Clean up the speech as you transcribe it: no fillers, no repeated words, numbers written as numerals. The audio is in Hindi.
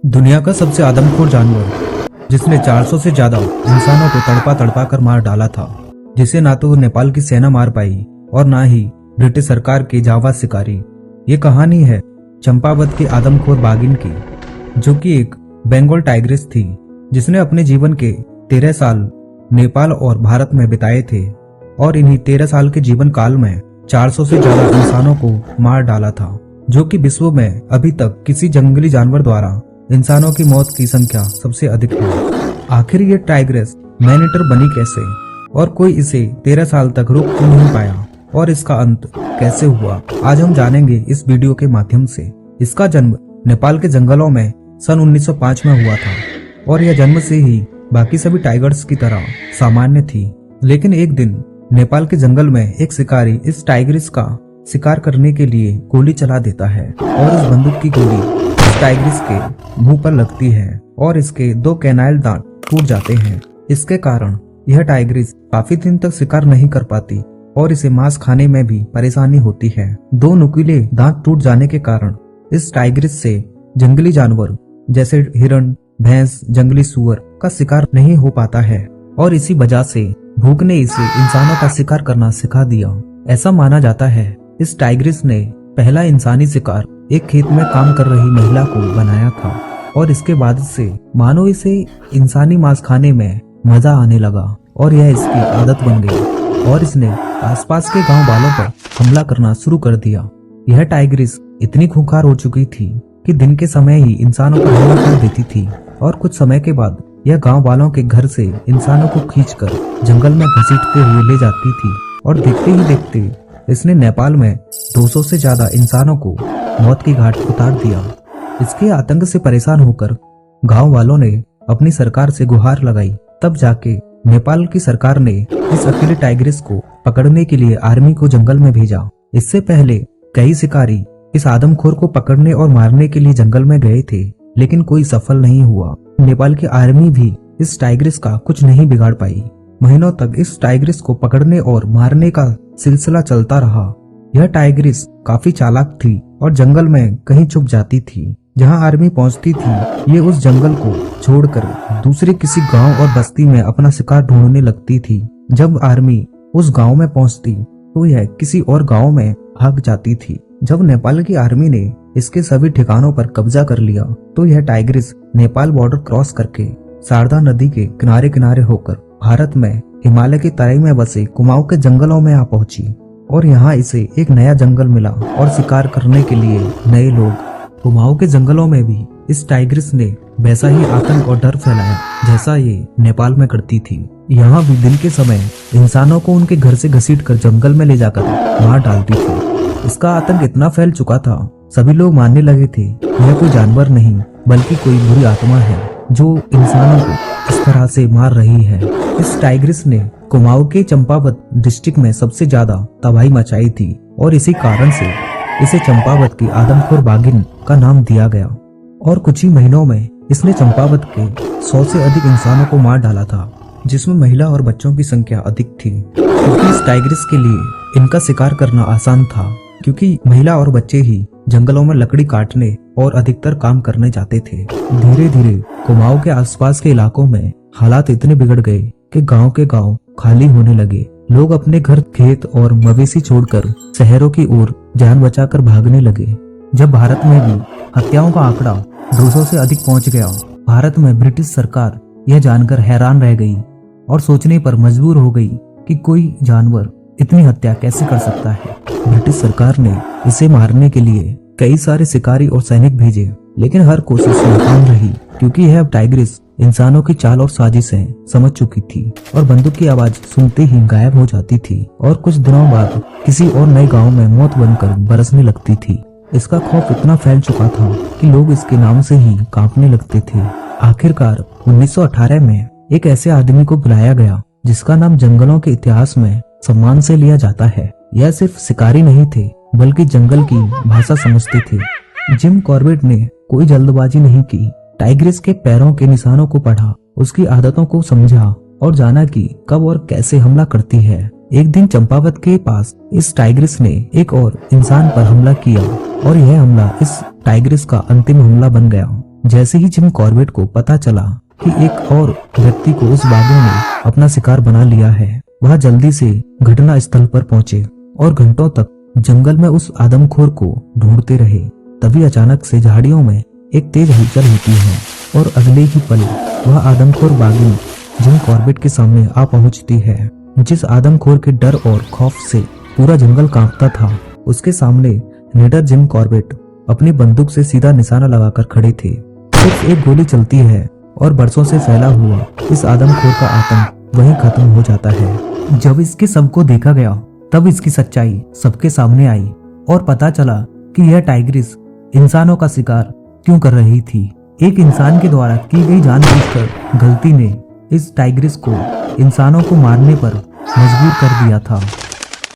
दुनिया का सबसे आदमखोर जानवर जिसने 400 से ज्यादा इंसानों को तड़पा तड़पा कर मार डाला था, जिसे ना तो नेपाल की सेना मार पाई और ना ही ब्रिटिश सरकार के जांबाज शिकारी। ये कहानी है चंपावत के आदमखोर बाघिन की, जो कि एक बंगाल टाइग्रेस थी, जिसने अपने जीवन के 13 साल नेपाल और भारत में बिताए थे और इन्हीं 13 साल के जीवन काल में 400 से ज्यादा इंसानों को मार डाला था, जो कि विश्व में अभी तक किसी जंगली जानवर द्वारा इंसानों की मौत की संख्या सबसे अधिक है। आखिर ये टाइग्रेस मैन ईटर बनी कैसे और कोई इसे 13 साल तक रोक क्यों नहीं पाया और इसका अंत कैसे हुआ, आज हम जानेंगे इस वीडियो के माध्यम से। इसका जन्म नेपाल के जंगलों में सन 1905 में हुआ था और यह जन्म से ही बाकी सभी टाइगर्स की तरह सामान्य थी। लेकिन एक दिन नेपाल के जंगल में एक शिकारी इस टाइग्रेस का शिकार करने के लिए गोली चला देता है और इस बंदूक की गोली इस टाइग्रेस के मुंह पर लगती है और इसके 2 कैनाइल दांत टूट जाते हैं। इसके कारण यह टाइग्रेस काफी दिन तक शिकार नहीं कर पाती और इसे मांस खाने में भी परेशानी होती है। 2 नुकीले दांत टूट जाने के कारण इस टाइग्रेस से जंगली जानवर जैसे हिरण, भैंस, जंगली सुअर का शिकार नहीं हो पाता है और इसी वजह से भूख ने इसे इंसानों का शिकार करना सिखा दिया। ऐसा माना जाता है इस टाइग्रेस ने पहला इंसानी शिकार एक खेत में काम कर रही महिला को बनाया था और इसके बाद से मानो इसे इंसानी मांस खाने में मजा आने लगा और यह इसकी आदत बन गई और इसने आसपास के गांव वालों पर हमला करना शुरू कर दिया। यह टाइग्रेस इतनी खूंखार हो चुकी थी कि दिन के समय ही इंसानों पर हमला कर देती थी और कुछ समय के बाद यह गांव वालों के घर से इंसानों को खींचकर जंगल में घसीटते हुए ले जाती थी और देखते ही देखते इसने नेपाल में 200 से ज्यादा इंसानों को मौत की घाट उतार दिया। इसके आतंक से परेशान होकर गांव वालों ने अपनी सरकार से गुहार लगाई। तब जाके नेपाल की सरकार ने इस अकेले टाइग्रेस को पकड़ने के लिए आर्मी को जंगल में भेजा। इससे पहले कई शिकारी इस आदमखोर को पकड़ने और मारने के लिए जंगल में गए थे, लेकिन कोई सफल नहीं हुआ। नेपाल की आर्मी भी इस टाइग्रेस का कुछ नहीं बिगाड़ पाई। महीनों तक इस टाइग्रेस को पकड़ने और मारने का सिलसिला चलता रहा। यह टाइग्रेस काफी चालाक थी और जंगल में कहीं छुप जाती थी। जहां आर्मी पहुंचती थी, ये उस जंगल को छोड़कर दूसरे किसी गांव और बस्ती में अपना शिकार ढूंढने लगती थी। जब आर्मी उस गांव में पहुंचती तो यह किसी और गांव में भाग जाती थी। जब नेपाल की आर्मी ने इसके सभी ठिकानों पर कब्जा कर लिया तो यह टाइग्रेस नेपाल बॉर्डर क्रॉस करके शारदा नदी के किनारे किनारे होकर भारत में हिमालय की तराई में बसे कुमाऊं के जंगलों में आ पहुंची और यहाँ इसे एक नया जंगल मिला और शिकार करने के लिए नए लोग। कुमाऊं के जंगलों में भी इस टाइग्रेस ने वैसा ही आतंक और डर फैलाया जैसा ये नेपाल में करती थी। यहाँ भी दिन के समय इंसानों को उनके घर से घसीटकर जंगल में ले जाकर मार डालती थी। इसका आतंक इतना फैल चुका था, सभी लोग मानने लगे थे यह कोई जानवर नहीं बल्कि कोई बुरी आत्मा है जो इंसानों को इस तरह से मार रही है। इस टाइग्रेस ने कुमाऊं के चंपावत डिस्ट्रिक्ट में सबसे ज्यादा तबाही मचाई थी और इसी कारण से इसे चंपावत की आदमखोर बाघिन का नाम दिया गया। और कुछ ही महीनों में इसने चंपावत के 100 से अधिक इंसानों को मार डाला था, जिसमें महिला और बच्चों की संख्या अधिक थी, क्योंकि इस टाइग्रेस के लिए इनका शिकार करना आसान था, क्योंकि महिला और बच्चे ही जंगलों में लकड़ी काटने और अधिकतर काम करने जाते थे। धीरे धीरे कुमाऊं के आसपास के इलाकों में हालात इतने बिगड़ गए कि गांव के गांव खाली होने लगे। लोग अपने घर, खेत और मवेशी छोड़कर शहरों की ओर जान बचाकर भागने लगे। जब भारत में भी हत्याओं का आंकड़ा 200 से अधिक पहुंच गया, भारत में ब्रिटिश सरकार यह जानकर हैरान रह गई और सोचने पर मजबूर हो गई कि कोई जानवर इतनी हत्या कैसे कर सकता है। ब्रिटिश सरकार ने इसे मारने के लिए कई सारे शिकारी और सैनिक भेजे, लेकिन हर कोशिश नाकाम रही, क्योंकि यह टाइग्रेस इंसानों की चाल और साजिशें समझ चुकी थी और बंदूक की आवाज सुनते ही गायब हो जाती थी और कुछ दिनों बाद किसी और नए गांव में मौत बनकर बरसने लगती थी। इसका खौफ इतना फैल चुका था कि लोग इसके नाम से ही कांपने लगते थे। आखिरकार 1918 में एक ऐसे आदमी को बुलाया गया जिसका नाम जंगलों के इतिहास में सम्मान से लिया जाता है। यह सिर्फ शिकारी नहीं थे बल्कि जंगल की भाषा समझते थे। जिम कॉर्बेट ने कोई जल्दबाजी नहीं की, टाइग्रेस के पैरों के निशानों को पढ़ा, उसकी आदतों को समझा और जाना कि कब और कैसे हमला करती है। एक दिन चंपावत के पास इस टाइग्रेस ने एक और इंसान पर हमला किया और यह हमला इस टाइग्रेस का अंतिम हमला बन गया। जैसे ही जिम कॉर्बेट को पता चला कि एक और व्यक्ति को उस बाघों ने अपना शिकार बना लिया है, वह जल्दी से घटना स्थल पर पहुंचे और घंटों तक जंगल में उस आदमखोर को ढूंढते रहे। तभी अचानक से झाड़ियों में एक तेज हलचल होती है और अगले ही पल वह आदमखोर बाघिन जिम कॉर्बेट के सामने आ पहुंचती है। जिस आदमखोर के डर और खौफ से पूरा जंगल कांपता था, उसके सामने लीडर जिम कॉर्बेट अपनी बंदूक से सीधा निशाना लगाकर खड़े थे। सिर्फ एक गोली चलती है और बरसों से फैला हुआ इस आदमखोर का आतंक वहीं खत्म हो जाता है। जब इसके शव को देखा गया तब इसकी सच्चाई सबके सामने आई और पता चला कि यह टाइग्रिस इंसानों का शिकार क्यों कर रही थी। एक इंसान के द्वारा की गई जानबूझकर गलती ने इस टाइग्रिस को इंसानों को मारने पर मजबूर कर दिया था।